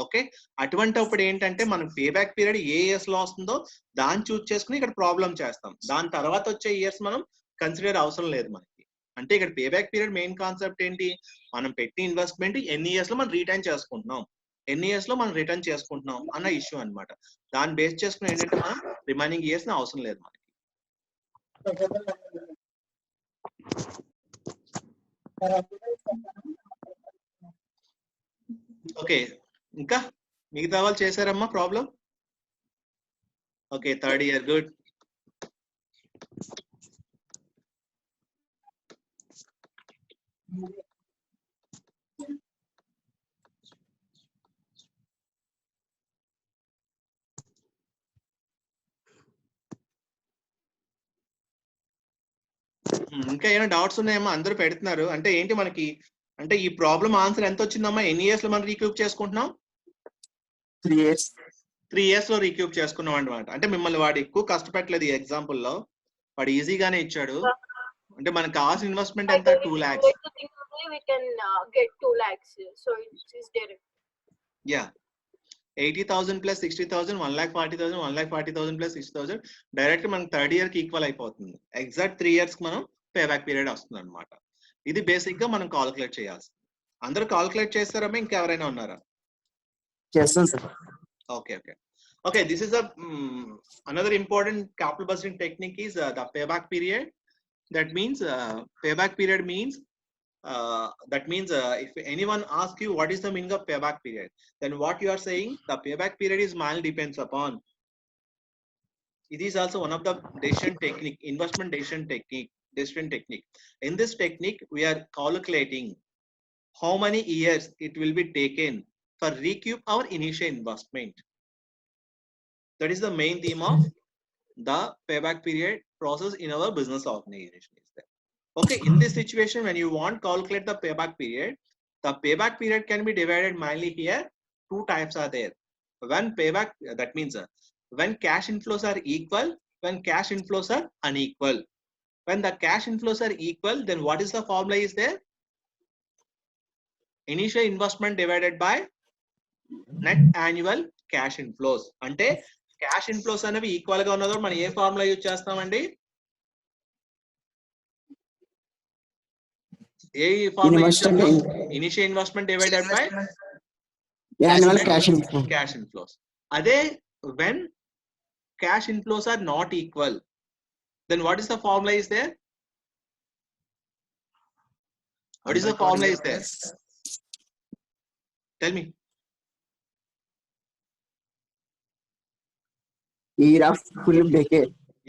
ఓకే, అటువంటి అప్పుడు ఏంటంటే మనం పేబ్యాక్ పీరియడ్ ఏ ఇయర్స్ లో వస్తుందో దాన్ని చూస్ చేసుకుని ఇక్కడ ప్రాబ్లం చేస్తాం. దాని తర్వాత వచ్చే ఇయర్స్ మనం కన్సిడర్ అవసరం లేదు మనకి. అంటే ఇక్కడ పేబ్యాక్ పీరియడ్ మెయిన్ కాన్సెప్ట్ ఏంటి, మనం పెట్టిన ఇన్వెస్ట్మెంట్ ఎన్ని ఇయర్స్ లో మనం రీటైన్ చేసుకుంటున్నాం, ఎన్ని ఇయర్స్ లో మనం రిటర్న్ చేసుకుంటున్నాం అన్న ఇష్యూ అన్నమాట. దాన్ని బేస్ చేసుకుని ఏంటంటే మనం రిమైనింగ్ ఇయర్స్ అవసరం లేదు మనకి. ఓకే, ఇంకా మిగతా వాళ్ళు చేశారమ్మా problem? Okay, 3rd year, good. ఇంకా ఏమైనా డౌట్స్ ఉన్నాయమ్మా? అందరూ పెడుతున్నారు. అంటే ఏంటి మనకి, అంటే ఈ ప్రాబ్లం ఆన్సర్ ఎంత వచ్చిందమ్మా? ఎన్ని ఇయర్స్ లో మనం రీక్యూప్ చేసుకుంటున్నాం? 3 years. 3 years లో రీక్యూప్ చేసుకున్నాం అనమాట. అంటే మిమ్మల్ని వాడు ఎక్కువ కష్టపెట్టలేదు ఈ ఎగ్జాంపుల్ లో, వాడు ఈజీగానే ఇచ్చాడు. అంటే మనకు కావాల్సిన ఇన్వెస్ట్మెంట్ ఎంత? 2 lakhs. We can get 2 lakhs. So it is direct. Yeah, 80,000 plus 60,000, 1,40,000, 1,40,000 plus 60,000 direct మనకి 3rd year కి ఈక్వల్ అయిపోతుంది. ఎగ్జాక్ట్ 3 years కి మనం పేబ్యాక్ పీరియడ్ వస్తుంది అనమాట. ఇది బేసిక్ గా మనం కాల్కులేట్ చేయాల్సి. అందరూ కాల్కులేట్ చేస్తారమ్మా? ఇంకెవరైనా ఉన్నారా? చేస్తాను sir. Okay, okay, okay. This is a another important capital budgeting technique is the payback period. That means payback period means if anyone asks you what is the meaning of payback period, then what you are saying, the payback period is mainly depends upon. It is also one of the decision technique, investment decision technique. In this technique, we are calculating how many years it will be taken for recoup our initial investment. That is the main theme of the payback period process in our business organization. Okay, in this situation, when you want to calculate the payback period can be divided mainly here. 2 types are there. When payback, that means when cash inflows are equal, when cash inflows are unequal. When the cash inflows are equal, then what is the formula is there? Initial investment divided by net annual cash inflows. అంటే cash inflows అనేవి equal గా ఉన్నదో మనం ఏ formula use చేస్తామండి? ఏ formula use చేస్తాం? Initial investment divided by annual cash inflows. అదే when cash inflows are not equal, then what is the formula is there? What is the formula is there? Tell me. Year of full decay.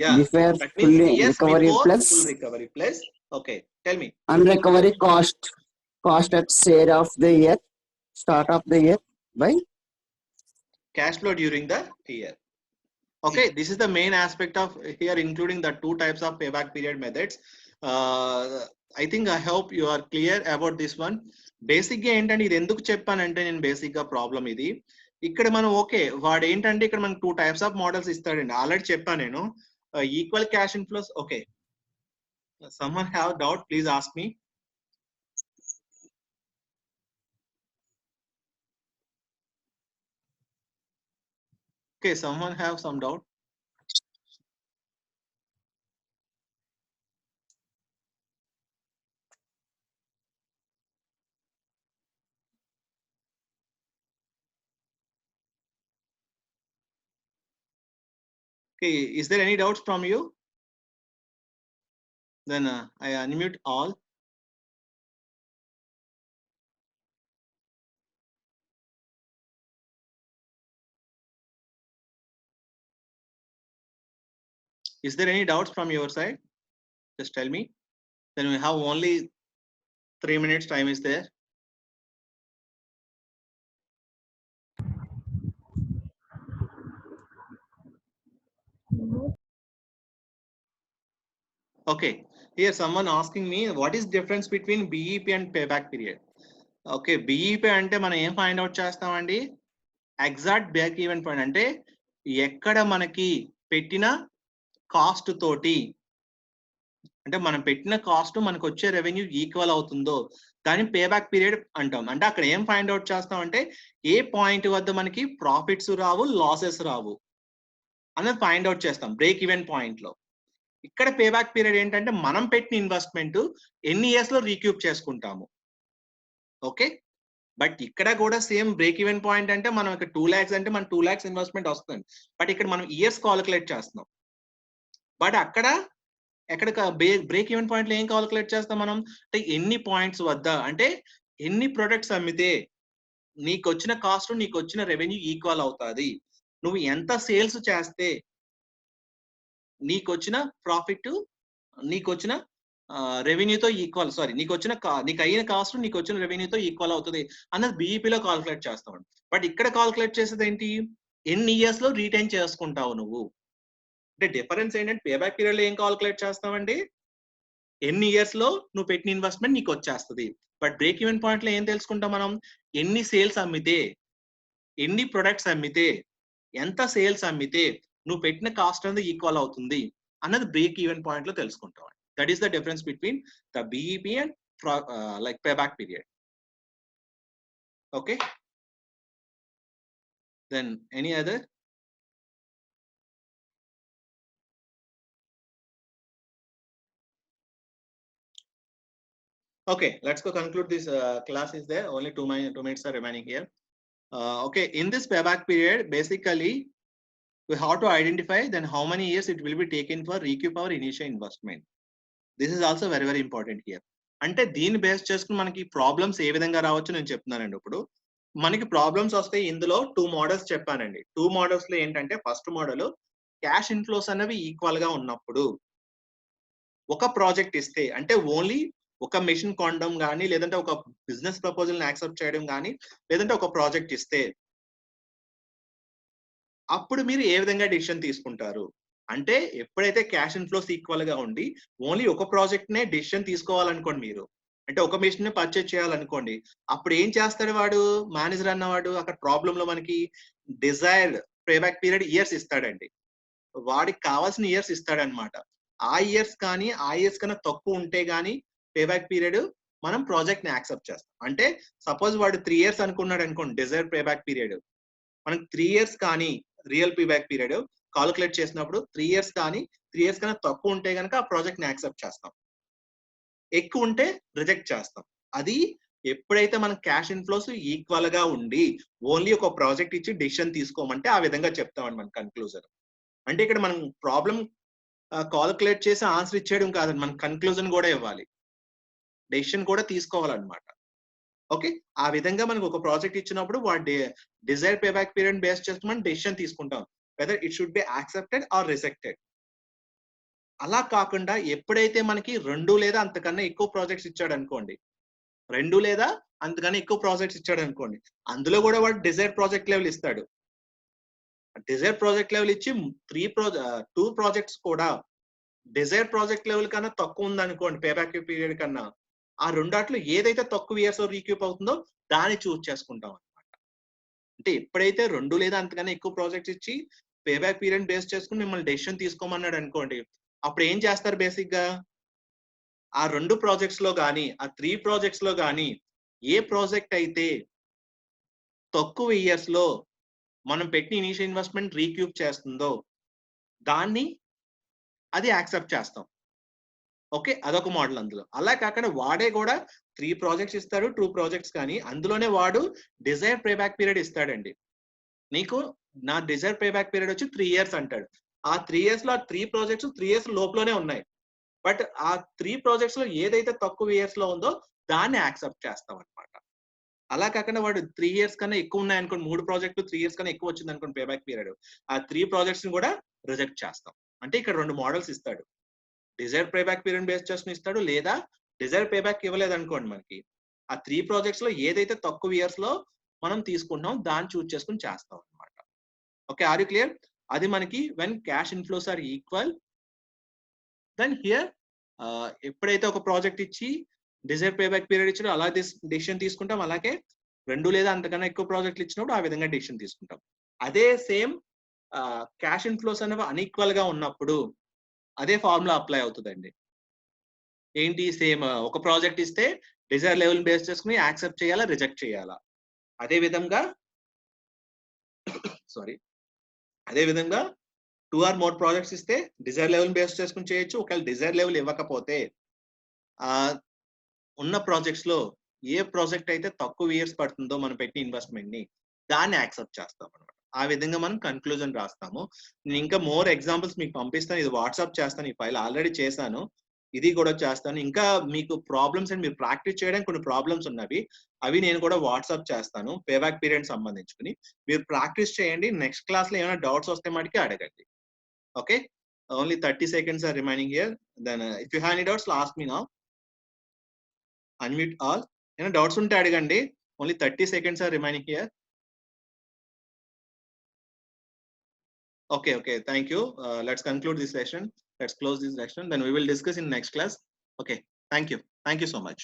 Yeah, Before that full means yes, recovery before plus full recovery plus. Okay, tell me. unrecovery cost at share of the year, start of the year by Cash flow during the year. Okay, this is the main aspect of here, including the 2 types of payback period methods. I hope you are clear about this one. Basic గా ఏంటంటే ఇది ఎందుకు చెప్పానంటే నేను basic గా problem ఇది ఇక్కడ మనం ఓకే వాడు ఏంటంటే ఇక్కడ మనకు 2 types of మోడల్స్ ఇస్తాడండి. ఆల్రెడీ చెప్పాను నేను equal cash inflows. Okay, someone have doubt, please ask me. Okay, someone have some doubt? Okay, is there any doubts from you? Then I unmute all. Is there any doubts from your side? Just tell me. Then we have only 3 minutes time is there. Okay, here someone asking me what is difference between BEP and payback period. Okay, BEP అంటే మనం ఏం find out చేస్తామండి, exact break even point అంటే ఎక్కడ మనకి పెట్టిన cost తోటి, అంటే మనం పెట్టిన కాస్ట్ మనకు వచ్చే రెవెన్యూ ఈక్వల్ అవుతుందో దాన్ని పేబ్యాక్ పీరియడ్ అంటాం. అంటే అక్కడ ఏం ఫైండ్ అవుట్ చేస్తాం అంటే ఏ పాయింట్ వద్ద మనకి ప్రాఫిట్స్ రావు, లాసెస్ రావు అనేది ఫైండ్ అవుట్ చేస్తాం బ్రేక్ ఈవెన్ పాయింట్ లో. ఇక్కడ పేబ్యాక్ పీరియడ్ ఏంటంటే మనం పెట్టిన ఇన్వెస్ట్మెంట్ ఎన్ని ఇయర్స్ లో రీక్యూప్ చేసుకుంటాము. ఓకే, బట్ ఇక్కడ కూడా సేమ్ బ్రేక్ ఈవెన్ పాయింట్ అంటే మనం ఇక్కడ 2 lakhs అంటే మన 2 lakhs ఇన్వెస్ట్మెంట్ వస్తుంది, బట్ ఇక్కడ మనం ఇయర్స్ కాలిక్యులేట్ చేస్తున్నాం. బట్ అక్కడ ఎక్కడ బ్రేక్ ఈవెన్ పాయింట్ లో ఏం కాలిక్యులేట్ చేస్తాం మనం అంటే ఎన్ని పాయింట్స్ వద్ద, అంటే ఎన్ని ప్రొడక్ట్స్ అమ్మితే నీకు వచ్చిన కాస్ట్ నీకు వచ్చిన రెవెన్యూ ఈక్వల్ అవుతుంది, నువ్వు ఎంత సేల్స్ చేస్తే నీకు వచ్చిన ప్రాఫిట్ నీకు వచ్చిన రెవెన్యూతో ఈక్వల్, సారీ నీకు అయిన కాస్ట్ నీకు వచ్చిన రెవెన్యూతో ఈక్వల్ అవుతుంది అన్నది బీఈపీలో కాలిక్యులేట్ చేస్తాం. బట్ ఇక్కడ కాలిక్యులేట్ చేసేది ఏంటి, ఎన్ని ఇయర్స్ లో రీటైన్ చేసుకుంటావు నువ్వు. అంటే డిఫరెన్స్ ఏంటంటే పేబ్యాక్ పీరియడ్ లో ఏం కాలిక్యులేట్ చేస్తామండి, ఎన్ని ఇయర్స్ లో నువ్వు పెట్టిన ఇన్వెస్ట్మెంట్ నీకు వచ్చేస్తుంది. బట్ బ్రేక్ ఈవెన్ పాయింట్ లో ఏం తెలుసుకుంటాం మనం, ఎన్ని సేల్స్ అమ్మితే, ఎన్ని ప్రొడక్ట్స్ అమ్మితే, ఎంత సేల్స్ అమ్మితే నువ్వు పెట్టిన కాస్ట్ అనేది ఈక్వల్ అవుతుంది అన్నది బ్రేక్ ఈవెన్ పాయింట్ లో తెలుసుకుంటాం. That is the difference between the BEP and like payback period. Okay, then any other? Okay, let's go conclude this class is there. Only 2 minutes are remaining here. Okay, in this payback period, basically we have to identify then how many years it will be taken for recoup our initial investment. This is also very very important here. అంటే దీన్ని base చేసుకుని మనకి problems ఏ విధంగా రావచ్చు నేను చెప్తున్నానండి. ఇప్పుడు మనకి ప్రాబ్లమ్స్ వస్తాయి, ఇందులో 2 మోడల్స్ చెప్పానండి. 2 మోడల్స్ లో ఏంటంటే ఫస్ట్ మోడల్ క్యాష్ ఇన్ఫ్లోస్ అనేవి ఈక్వల్ గా ఉన్నప్పుడు ఒక ప్రాజెక్ట్ ఇస్తే, అంటే ఓన్లీ ఒక మెషిన్ కొనడం కానీ, లేదంటే ఒక బిజినెస్ ప్రపోజల్ ని యాక్సెప్ట్ చేయడం కానీ, లేదంటే ఒక ప్రాజెక్ట్ ఇస్తే అప్పుడు మీరు ఏ విధంగా డిసిషన్ తీసుకుంటారు. అంటే ఎప్పుడైతే క్యాష్ ఇన్ఫ్లోస్ ఈక్వల్ గా ఉండి ఓన్లీ ఒక ప్రాజెక్ట్ నే డిసిషన్ తీసుకోవాలనుకోండి, మీరు అంటే ఒక మెషిన్ ని పర్చేజ్ చేయాలనుకోండి, అప్పుడు ఏం చేస్తాడు వాడు, మేనేజర్ అన్నవాడు అక్కడ ప్రాబ్లమ్ లో మనకి డిజైర్డ్ పేబ్యాక్ పీరియడ్ ఇయర్స్ ఇస్తాడండి. వాడికి కావాల్సిన ఇయర్స్ ఇస్తాడనమాట. ఆ ఇయర్స్ కన్నా తక్కువ ఉంటే గానీ పేబ్యాక్ పీరియడ్ మనం ప్రాజెక్ట్ ని యాక్సెప్ట్ చేస్తాం. అంటే సపోజ్ వాడు 3 years అనుకున్నాడు అనుకోండి డిజైర్డ్ పేబ్యాక్ పీరియడ్, మనకి 3 years కానీ రియల్ పేబ్యాక్ పీరియడ్ కాలిక్యులేట్ చేసినప్పుడు 3 years కానీ 3 years కన్నా తక్కువ ఉంటే కనుక ఆ ప్రాజెక్ట్ ని యాక్సెప్ట్ చేస్తాం, ఎక్కువ ఉంటే రిజెక్ట్ చేస్తాం. అది ఎప్పుడైతే మన క్యాష్ ఇన్ఫ్లోస్ ఈక్వల్ గా ఉండి ఓన్లీ ఒక ప్రాజెక్ట్ ఇచ్చి డిసిషన్ తీసుకోమంటే ఆ విధంగా చెప్తామండి మన కన్క్లూజన్. అంటే ఇక్కడ మనం ప్రాబ్లం కాలిక్యులేట్ చేసి ఆన్సర్ ఇచ్చేయడం కాదండి, మన కన్క్లూజన్ కూడా ఇవ్వాలి, డెసిషన్ కూడా తీసుకోవాలన్నమాట. ఓకే, ఆ విధంగా మనకు ఒక ప్రాజెక్ట్ ఇచ్చినప్పుడు వాడి డిజైర్ పేబ్యాక్ పీరియడ్ బేస్ చేసి మనం డెసిషన్ తీసుకుంటాం whether it should be accepted or rejected. అలా కాకుండా ఎప్పుడైతే మనకి 2 లేదా అంతకన్నా ఎక్కువ ప్రాజెక్ట్స్ ఇచ్చాడు అనుకోండి, 2 లేదా అంతకన్నా ఎక్కువ ప్రాజెక్ట్స్ ఇచ్చాడు అనుకోండి, అందులో కూడా వాడు డిజైర్ ప్రాజెక్ట్ లెవెల్ ఇస్తాడు. డిజైర్ ప్రాజెక్ట్ లెవెల్ ఇచ్చి 2 ప్రాజెక్ట్స్ కూడా డిజైర్ ప్రాజెక్ట్ లెవెల్ కన్నా తక్కువ ఉందనుకోండి పేబ్యాక్ పీరియడ్ కన్నా, ఆ రెండాట్లో ఏదైతే తక్కువ ఇయర్స్ రీక్యూప్ అవుతుందో దాన్ని చూస్ చేసుకుంటాం అనమాట. అంటే ఎప్పుడైతే 2 లేదా అంతకన్నా ఎక్కువ ప్రాజెక్ట్స్ ఇచ్చి పేబ్యాక్ పీరియడ్ బేస్ చేసుకుని మిమ్మల్ని డెసిషన్ తీసుకోమన్నాడు అనుకోండి, అప్పుడు ఏం చేస్తారు బేసిక్ గా, ఆ 2 ప్రాజెక్ట్స్ లో కానీ ఆ 3 ప్రాజెక్ట్స్ లో కానీ ఏ ప్రాజెక్ట్ అయితే తక్కువ ఇయర్స్ లో మనం పెట్టిన ఇనిషియల్ ఇన్వెస్ట్మెంట్ రీక్యూప్ చేస్తుందో దాన్ని అది యాక్సెప్ట్ చేస్తాం. ఓకే, అదొక మోడల్. అందులో అలా కాకుండా వాడే కూడా 3 ప్రాజెక్ట్స్ ఇస్తాడు, 2 ప్రాజెక్ట్స్ కానీ అందులోనే వాడు డిజైర్ పేబ్యాక్ పీరియడ్ ఇస్తాడండి. నీకు నా డిజైర్ పేబ్యాక్ పీరియడ్ వచ్చి 3 years అంటాడు, ఆ 3 years లో ఆ 3 ప్రాజెక్ట్స్ 3 years లోపలనే ఉన్నాయి. బట్ ఆ 3 ప్రాజెక్ట్స్ లో ఏదైతే తక్కువ ఇయర్స్ లో ఉందో దాన్ని యాక్సెప్ట్ చేస్తాం అనమాట. అలా కాకుండా వాడు 3 years కన్నా ఎక్కువ ఉన్నాయి అనుకోండి, 3 ప్రాజెక్టులు 3 years కన్నా ఎక్కువ వచ్చింది అనుకోండి పేబ్యాక్ పీరియడ్, ఆ 3 ప్రాజెక్ట్స్ ని కూడా రిజెక్ట్ చేస్తాం. అంటే ఇక్కడ 2 మోడల్స్ ఇస్తాడు. డిజైర్ పేబ్యాక్ పీరియడ్ బేస్ చేసుకుని ఇస్తాడు, లేదా డిజైర్ పేబ్యాక్ ఇవ్వలేదు అనుకోండి మనకి, ఆ 3 ప్రాజెక్ట్స్ లో ఏదైతే తక్కువ ఇయర్స్ లో మనం తీసుకుంటాం దాన్ని చూస్ చేసుకుని చేస్తాం అనమాట. Okay, are you clear? అది మనకి when cash inflows are equal, then here ఎప్పుడైతే ఒక ప్రాజెక్ట్ ఇచ్చి డిజైర్ పేబ్యాక్ పీరియడ్ ఇచ్చాడో అలా డెసిషన్ తీసుకుంటాం. అలాగే 2 లేదా అంతకన్నా ఎక్కువ ప్రాజెక్టులు ఇచ్చినప్పుడు ఆ విధంగా డెసిషన్ తీసుకుంటాం. అదే సేమ్ క్యాష్ ఇన్ఫ్లోస్ అనేవి అన్ఈక్వల్ గా ఉన్నప్పుడు అదే ఫార్ములా అప్లై అవుతుందండి. ఏంటి? సేమ్ ఒక ప్రాజెక్ట్ ఇస్తే డిజైర్ లెవెల్ బేస్ చేసుకుని యాక్సెప్ట్ చేయాలా, రిజెక్ట్ చేయాలా. అదే విధంగా అదే విధంగా 2 or more ప్రాజెక్ట్స్ ఇస్తే డిజైర్ లెవెల్ బేస్ చేసుకుని చేయొచ్చు. ఒకవేళ డిజైర్ లెవెల్ ఇవ్వకపోతే ఆ ఉన్న ప్రాజెక్ట్స్ లో ఏ ప్రాజెక్ట్ అయితే తక్కువ ఇయర్స్ పడుతుందో మనం పెట్టిన ఇన్వెస్ట్మెంట్ ని, దాన్ని యాక్సెప్ట్ చేస్తాం అనమాట. ఆ విధంగా మనం కన్క్లూజన్ రాస్తాము. నేను ఇంకా మోర్ ఎగ్జాంపుల్స్ మీకు పంపిస్తాను, ఇది వాట్సాప్ చేస్తాను, ఈ ఫైల్ ఆల్రెడీ చేశాను, ఇది కూడా చేస్తాను. ఇంకా మీకు ప్రాబ్లమ్స్ అండ్ మీరు ప్రాక్టీస్ చేయడానికి కొన్ని ప్రాబ్లమ్స్ ఉన్నవి, అవి నేను కూడా వాట్సాప్ చేస్తాను పేబ్యాక్ పీరియడ్ సంబంధించుకుని. మీరు ప్రాక్టీస్ చేయండి. నెక్స్ట్ క్లాస్ లో ఏమైనా డౌట్స్ వస్తే మటుకి అడగండి. Okay, only 30 seconds are remaining here. Then if you have any doubts, ask me now. Unmute all. ఏమైనా డౌట్స్ ఉంటే అడగండి. Only 30 seconds are remaining here. Okay, thank you. Let's conclude this session. Let's close this session. Then we will discuss in next class. Okay, thank you so much.